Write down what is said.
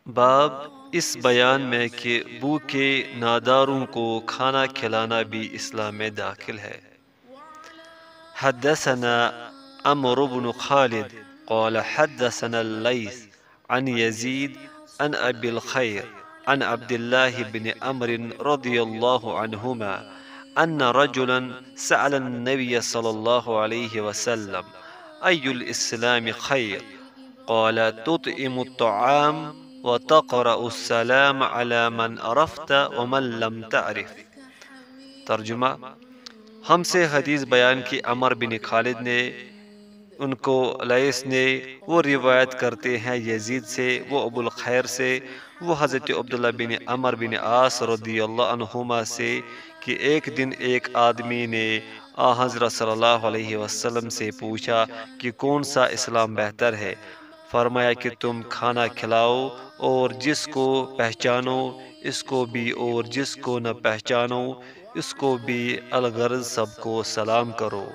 باب اس بیان میں کہ بھوکے ناداروں کو کھانا کھلانا بھی اسلام میں داخل ہے۔ حدثنا عمرو بن خالد قال حدثنا الليث عن يزيد عن أبي الخير عن عبد الله بن عمرو رضي الله عنهما أن رجلا سأل النبي صلى الله عليه وسلم أي الإسلام خير؟ قال تطعم الطعام وتقرأ السلام على من عرفت ومن لم تعرف۔ ترجمہ: ہم سے حدیث بیان کی عمر بن خالد نے، ان کو لیث نے، وہ روایت کرتے ہیں یزید سے، وہ ابو الخیر سے، وہ حضرت عبداللہ بن عمر بن عاص رضی اللہ عنہما سے کہ ایک دن ایک آدمی نے حضرت صلی اللہ علیہ وسلم سے پوچھا کہ کون سا اسلام بہتر ہے؟ فرمایا کہ تم کھانا کھلاؤ اور جس کو پہچانو اس کو بھی، اور جس کو نہ پہچانو اس کو بھی، الغرض سب کو سلام کرو۔